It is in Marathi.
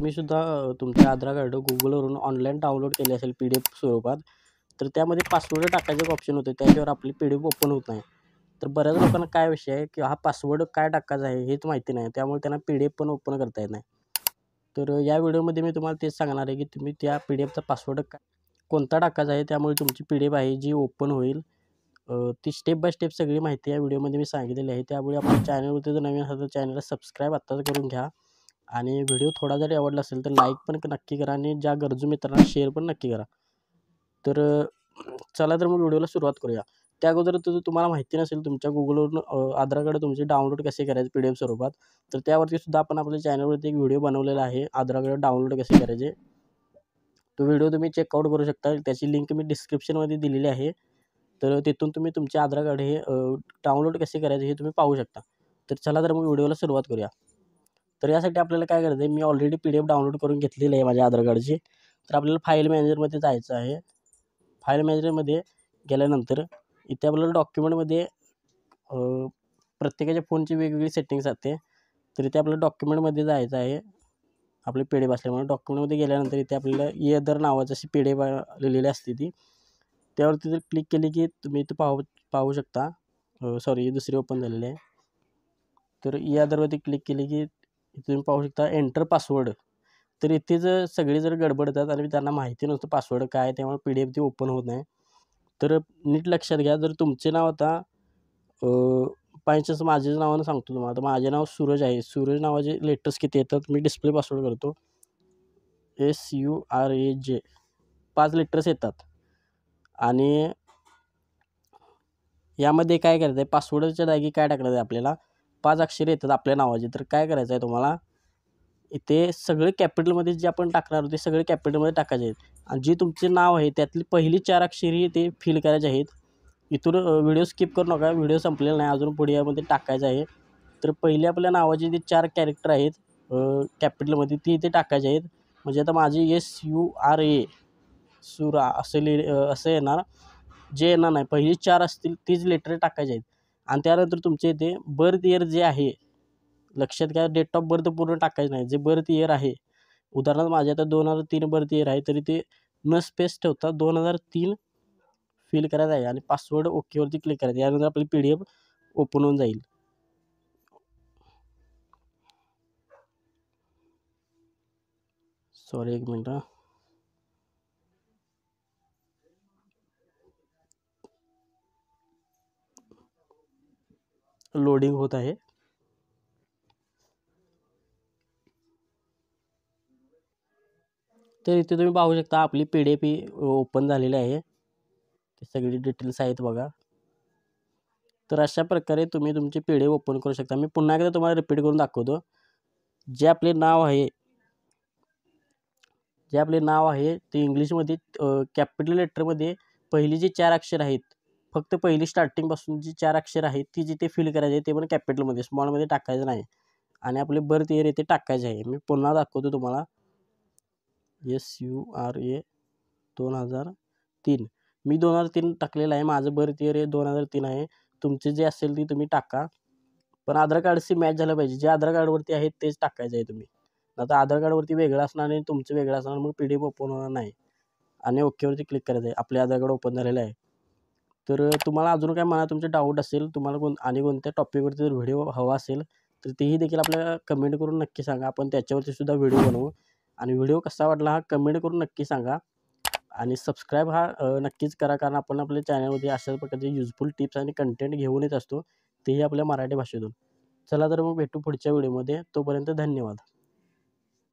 तुम्हीसुद्धा तुमचे आधार कार्ड Googleवरून ऑनलाईन डाउनलोड केले असेल PDF स्वरूपात, तर त्यामध्ये पासवर्ड टाकायचं एक ऑप्शन होतं. त्याच्यावर आपली PDF ओपन होत नाही. तर बऱ्याच लोकांना काय विषय आहे की हा पासवर्ड काय टाकायचा आहे हेच माहिती नाही. त्यामुळे त्यांना PDF पण ओपन करता येत नाही. तर या व्हिडिओमध्ये मी तुम्हाला तेच सांगणार आहे की तुम्ही त्या PDFचा पासवर्ड कोणता टाकायचा आहे. त्यामुळे तुमची PDF आहे जी ओपन होईल. ती स्टेप बाय स्टेप सगळी माहिती या व्हिडिओमध्ये मी सांगितलेली आहे. त्यामुळे आपल्या चॅनलवरती जर नवीन असाल तर चॅनलला सबस्क्राईब आत्ताच करून घ्या. आणि व्हिडिओ थोडा जरी आवडला असेल तर लाईक पण नक्की करा आणि ज्या गरजू मित्रांना शेअर पण नक्की करा. तर चला तर मग व्हिडिओला सुरुवात करूया. त्या अगोदर तुम्हाला माहिती नसेल तुमच्या Googleवरून आधार कार्ड तुमचे डाउनलोड कसे करायचे PDF स्वरूपात, तर त्यावरती सुद्धा आपण आपल्या चॅनलवरती एक व्हिडिओ बनवलेला आहे आधार कार्ड डाउनलोड कसे करायचे. तो व्हिडिओ तुम्ही चेकआउट करू शकता. त्याची लिंक मी डिस्क्रिप्शनमध्ये दिलेली आहे. तर तिथून तुम्ही तुमचे आधार कार्ड हे डाउनलोड कसे करायचे हे तुम्ही पाहू शकता. तर चला तर मग व्हिडिओला सुरुवात करूया. तर यासाठी आपल्याला काय करायचं आहे, मी ऑलरेडी PDF डाउनलोड करून घेतलेली आहे माझ्या आधार कार्डची. तर आपल्याला फाईल मॅनेजरमध्ये जायचं आहे. फाईल मॅनेजरमध्ये गेल्यानंतर इथे आपल्याला डॉक्युमेंटमध्ये प्रत्येकाच्या फोनची वेगवेगळी सेटिंग्स असते. तर इथे आपल्याला डॉक्युमेंटमध्ये जायचं आहे. आपली PDF असल्यामुळे डॉक्युमेंटमध्ये गेल्यानंतर इथे आपल्याला ई-अदर नावाची अशी PDF लिहिलेली असते ती. त्यावरती जर क्लिक केली की तुम्ही इथे पाहू शकता. सॉरी दुसरी ओपन झालेली आहे. तर ई-अदरवरती क्लिक केली की इथे तुम्ही पाहू शकता एंटर पासवर्ड. तर इथे सगळे जर गडबडतात आणि त्यांना माहिती नसतं पासवर्ड काय आहे, त्यामुळे PDF ती ओपन होत नाही. तर नीट लक्षात घ्या, जर तुमचे नाव आता बाय चान्स माझ्याच नावानं सांगतो तुम्हाला. तर माझे नाव सूरज आहे. सूरज नावाचे लेटर्स किती येतात मी डिस्प्ले पासवर्ड करतो. SURAJ 5 लेटर्स येतात. आणि यामध्ये काय करायचं आहे, पासवर्डच्या जागी काय टाकलं आहे आपल्याला 5 अक्षरे येतात आपल्या नावाची. तर काय करायचं आहे तुम्हाला, इथे सगळे कॅपिटलमध्ये जे आपण टाकणार आहोत ते सगळे कॅपिटलमध्ये टाकायचे आहेत. आणि जे तुमचे नाव आहे त्यातली पहिली 4 अक्षरे ते फिल करायचे आहेत. इथून व्हिडिओ स्किप करू नका. व्हिडिओ संपलेला नाही, अजून पुढे यामध्ये टाकायचं आहे. तर पहिले आपल्या नावाचे जे 4 कॅरेक्टर आहेत कॅपिटलमध्ये ती इथे टाकायचे आहेत. म्हणजे आता माझे SURA सुरा असं येणार. जे येणार नाही, पहिली 4 असतील तीच लेटर टाकायचे आहेत. आणि त्यानंतर तुमचे इथे बर्थ इयर जे आहे, लक्षात घ्या डेट ऑफ बर्थ पूर्ण टाकायचं नाही. जे बर्थ इयर आहे, उदाहरणार्थ माझे आता 2003 बर्थ इयर आहे, तरी ते न स्पेस ठेवता 2003 फिल करायचं आहे आणि पासवर्ड ओकेवरती क्लिक करायचं. यानंतर आपली PDF ओपन होऊन जाईल. सॉरी एक मिनिट. लोडिंग होत आहे. तर इथे तुम्ही पाहू शकता आपली PDF ओपन झालेली आहे. ते सगळी डिटेल्स आहेत बघा. तर अशा प्रकारे तुम्ही तुमची PDF ओपन करू शकता. मी पुन्हा एकदा तुम्हाला रिपीट करून दाखवतो. जे आपले नाव आहे ते इंग्लिशमध्ये कॅपिटल लेटरमध्ये पहिली जी 4 अक्षर आहेत, फक्त पहिली स्टार्टिंगपासून जी 4 अक्षर आहेत ती जिथे फिल करायची आहे ते पण कॅपिटलमध्ये, स्मॉलमध्ये टाकायचं नाही. आणि आपले बर्थ इयर इथे टाकायचे आहे. मी पुन्हा दाखवतो तुम्हाला. SURA 2003. मी 2003 टाकलेलं आहे. माझं बर्थ इयर हे 2003 आहे. तुमचे जे असेल ते तुम्ही टाका. पण आधार कार्डशी मॅच झालं पाहिजे. जे आधार कार्डवरती आहे तेच टाकायचं आहे तुम्ही. आता आधार कार्डवरती वेगळं असणार आणि तुमचं वेगळं असणार, मग PDF ओपन होणार नाही. आणि ओकेवरती क्लिक करायचं आहे. आपले आधार कार्ड ओपन झालेलं आहे. तर तुम्हाला अजून काय मला तुमचे डाऊट असेल, तुम्हाला आणि कोणत्या टॉपिकवरती जर व्हिडिओ हवा असेल तर तेही देखील आपल्याला कमेंट करून नक्की सांगा. आपण त्याच्यावरती सुद्धा व्हिडिओ बनवू. आणि व्हिडिओ कसा वाटला हा कमेंट करून नक्की सांगा. आणि सबस्क्राईब हा नक्कीच करा, कारण आपण आपल्या चॅनलमध्ये अशा प्रकारचे युजफुल टिप्स आणि कंटेंट घेऊन येत असतो, तेही आपल्या मराठी भाषेतून. चला तर मग भेटू पुढच्या व्हिडिओमध्ये. तोपर्यंत धन्यवाद.